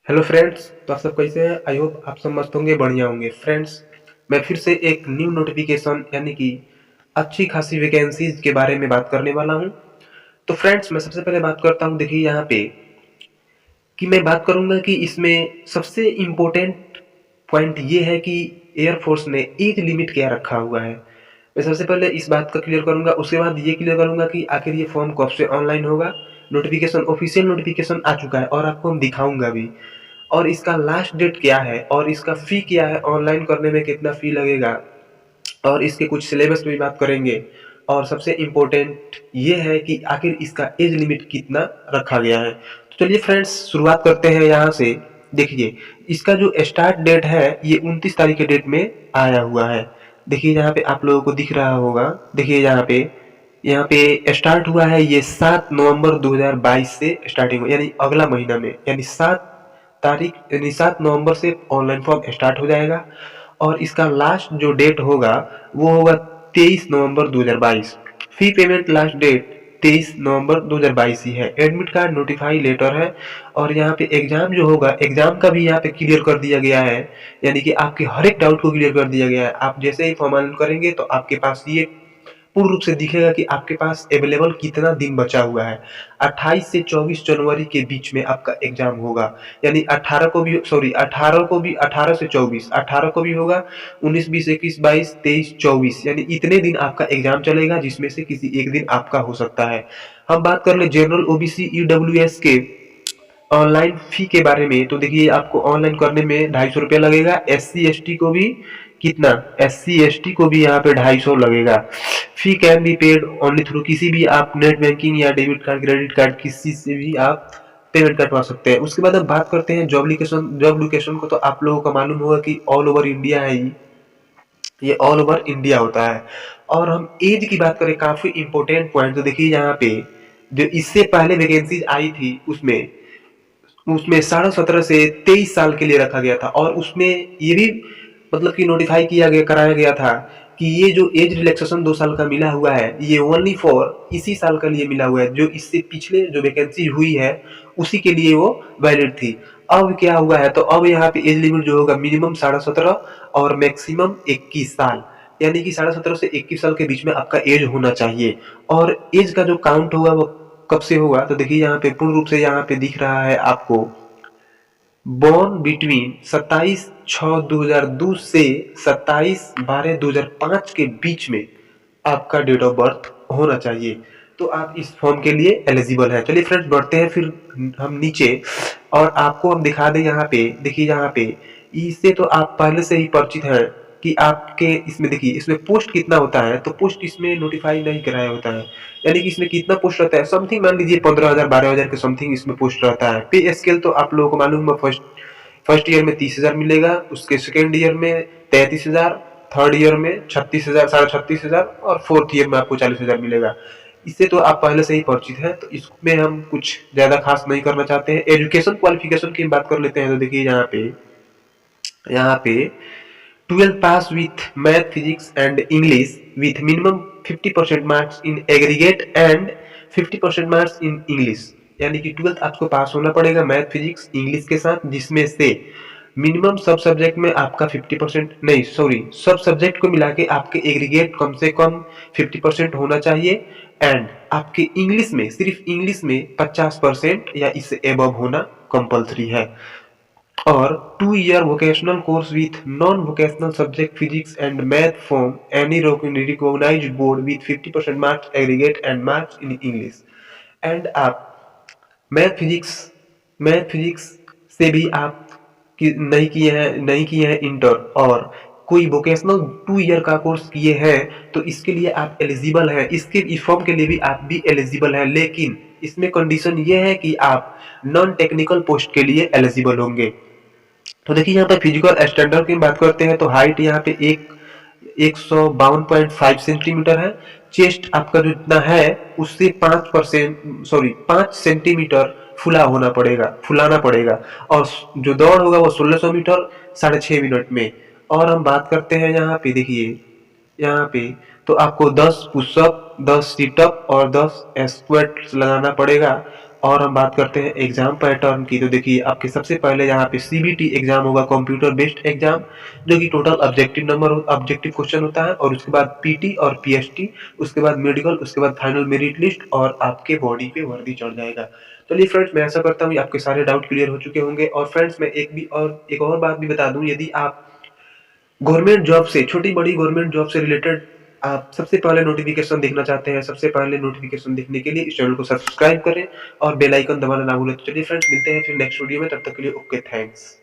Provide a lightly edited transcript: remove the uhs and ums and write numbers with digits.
Hello friends. तो आप सब कैसे हैं? आई होप आप सब मस्त होंगे, बढ़िया होंगे। फ्रेंड्स, मैं फिर से एक न्यू नोटिफिकेशन यानी कि अच्छी खासी वैकेंसीज के बारे में बात करने वाला हूं। तो फ्रेंड्स, मैं सबसे पहले बात करता हूं। देखिए यहाँ पे कि मैं बात करूंगा कि इसमें सबसे इम्पोर्टेंट पॉइंट ये है कि एयरफोर्स ने एज लिमिट क्या रखा हुआ है। मैं सबसे पहले इस बात का क्लियर करूंगा, उसके बाद ये क्लियर करूंगा कि आखिर ये फॉर्म कब से ऑनलाइन होगा। नोटिफिकेशन, ऑफिशियल नोटिफिकेशन आ चुका है और आपको हम दिखाऊंगा भी। और इसका लास्ट डेट क्या है और इसका फी क्या है, ऑनलाइन करने में कितना फी लगेगा, और इसके कुछ सिलेबस पे भी बात करेंगे। और सबसे इम्पोर्टेंट ये है कि आखिर इसका एज लिमिट कितना रखा गया है। तो चलिए फ्रेंड्स, शुरुआत करते हैं यहाँ से। देखिए, इसका जो स्टार्ट डेट है ये 29 तारीख के डेट में आया हुआ है। देखिए यहाँ पे आप लोगों को दिख रहा होगा। देखिए यहाँ पे स्टार्ट हुआ है ये 7 नवंबर 2022 से स्टार्टिंग, यानी अगला महीना में, यानी 7 नवंबर से ऑनलाइन फॉर्म स्टार्ट हो जाएगा। और इसका लास्ट जो डेट होगा वो होगा 23 नवंबर 2022। फी पेमेंट लास्ट डेट 23 नवंबर 2022 ही है। एडमिट कार्ड, नोटिफाई लेटर है। और यहाँ पे एग्जाम जो होगा, एग्जाम का भी यहाँ पे क्लियर कर दिया गया है। यानी कि आपके हर एक डाउट को क्लियर कर दिया गया है। आप जैसे ही फॉर्म ऑनलाइन करेंगे तो आपके पास ये पूर्ण रूप से दिखेगा कि आपके पास अवेलेबल कितना दिन बचा हुआ है। 28 से 24 जनवरी के बीच में आपका एग्जाम होगा। यानी 18 से 24, 18 को भी होगा, 19, 20, 21, 22, 23, 24, यानी इतने दिन आपका एग्जाम चलेगा, जिसमें से किसी एक दिन आपका हो सकता है। हम बात कर ले जनरल, ओबीसी, ईडब्ल्यूएस के ऑनलाइन फी के बारे में। तो देखिए, आपको ऑनलाइन करने में 250 रुपया लगेगा। एससी एसटी को भी कितना, एससी एसटी को भी यहाँ पे 250 लगेगा। Fee can be paid only through, किसी भी आप नेट बैंकिंग या डेबिट कार्ड, क्रेडिट कार्ड, किसी से भी आप पेमेंट कटवा सकते हैं। उसके बाद हम बात करते हैं जॉब लोकेशन। जॉब लोकेशन को तो आप लोगों को मालूम होगा कि ऑल ओवर इंडिया है। ये ऑल ओवर इंडिया होता है। और हम एज की बात करें, काफी इंपॉर्टेंट पॉइंट। तो देखिए यहाँ पे जो इससे पहले वैकेंसीज आई थी उसमें उसमें 17.5 से 23 साल के लिए रखा गया था। और उसमें ये भी मतलब कि नोटिफाई किया गया, कराया गया था कि ये जो एज रिलैक्सेशन 2 साल का मिला हुआ है, ये ओनली फॉर इसी साल के लिए मिला हुआ है। जो इससे पिछले जो वैकेंसी हुई है उसी के लिए वो वैलिड थी। अब क्या हुआ है, तो अब यहाँ पे एज लिमिट जो होगा, मिनिमम 17.5 और मैक्सिमम 21 साल, यानी कि 17.5 से 21 साल के बीच में आपका एज होना चाहिए। और एज का जो काउंट होगा वो कब से होगा, तो देखिए यहाँ पे पूर्ण रूप से यहाँ पे दिख रहा है आपको, बॉर्न बिटवीन 27/6/2002 से 27/12/2005 के बीच में आपका डेट ऑफ बर्थ होना चाहिए। तो आप इस फॉर्म के लिए एलिजिबल है। चलिए फ्रेंड्स, बढ़ते हैं फिर हम नीचे, और आपको हम दिखा दें यहाँ पे। देखिए यहाँ पे इससे तो आप पहले से ही परिचित हैं कि आपके इसमें देखिए इसमें पोस्ट कितना होता है। तो पोस्ट इसमें नोटिफाई नहीं कराया होता है, यानी कि इसमें कितना पोस्ट रहता है, समथिंग मान लीजिए 15,000 12,000 के समथिंग इसमें पोस्ट रहता है। पे स्केल तो आप लोगों को मालूम है, फर्स्ट ईयर में 30,000 मिलेगा, उसके सेकेंड ईयर में 33,000, थर्ड ईयर में 36,000, 36,500, और फोर्थ ईयर में आपको 40,000 मिलेगा। इससे तो आप पहले से ही परिचित हैं, तो इसमें हम कुछ ज्यादा खास नहीं करना चाहते हैं। एजुकेशन क्वालिफिकेशन की बात कर लेते हैं। तो देखिए यहाँ पे 12 pass with math, physics and English with minimum 50% marks in aggregate and 50% marks in English, यानी कि 12th आपको पास होना पड़ेगा मैथ, फिजिक्स, इंग्लिश के साथ, जिसमें से मिनिमम सब सब्जेक्ट में आपका 50%, नहीं सॉरी, सब सब्जेक्ट को मिला के आपके एग्रीगेट कम से कम 50% होना चाहिए। एंड आपके इंग्लिश में, सिर्फ इंग्लिश में 50% या इससे एबव होना कंपलसरी है। और 2 year vocational course with non-vocational subject physics and math from any recognized board with 50% marks aggregate and marks in English। And आप मैथ फिजिक्स मैथ फिजिक्स से भी आप नहीं किए हैं इंटर, और कोई वोकेशनल 2 year का कोर्स किए हैं, तो इसके लिए आप एलिजिबल हैं। इसके इस फॉर्म के लिए भी आप भी एलिजिबल हैं, लेकिन इसमें कंडीशन ये है कि आप नॉन टेक्निकल पोस्ट के लिए एलिजिबल होंगे। तो देखिए यहाँ पे फिजिकल स्टैंडर्ड की बात करते हैं, तो हाइट यहाँ पे 152.5 सेंटीमीटर है। चेस्ट आपका जो इतना है उससे 5 सेंटीमीटर फुलाना पड़ेगा। और जो दौड़ होगा वो 1600 मीटर 6.5 मिनट में। और हम बात करते हैं यहाँ पे, देखिए यहाँ पे तो आपको 10 पुशअप, 10 सीटअप और 10 स्क्वाट्स लगाना पड़ेगा। और हम बात करते हैं एग्जाम पैटर्न की, तो देखिए आपके सबसे पहले यहाँ पे सीबीटी एग्जाम होगा, कंप्यूटर बेस्ड एग्जाम, जो कि टोटल ऑब्जेक्टिव क्वेश्चन होता है, और उसके बाद पीटी और पीएसटी, उसके बाद मेडिकल, उसके बाद फाइनल मेरिट लिस्ट, और आपके बॉडी पे वर्दी चढ़ जाएगा। चलिए फ्रेंड्स, मैं ऐसा करता हूँ आपके सारे डाउट क्लियर हो चुके होंगे। और फ्रेंड्स, मैं एक और बात भी बता दूं, यदि आप गवर्नमेंट जॉब से, छोटी बड़ी गवर्नमेंट जॉब से रिलेटेड आप सबसे पहले नोटिफिकेशन देखना चाहते हैं, सबसे पहले नोटिफिकेशन देखने के लिए इस चैनल को सब्सक्राइब करें और बेल आइकन दबाना ना भूलें। तो चलिए फ्रेंड्स, मिलते हैं फिर नेक्स्ट वीडियो में, तब तक के लिए ओके, थैंक्स।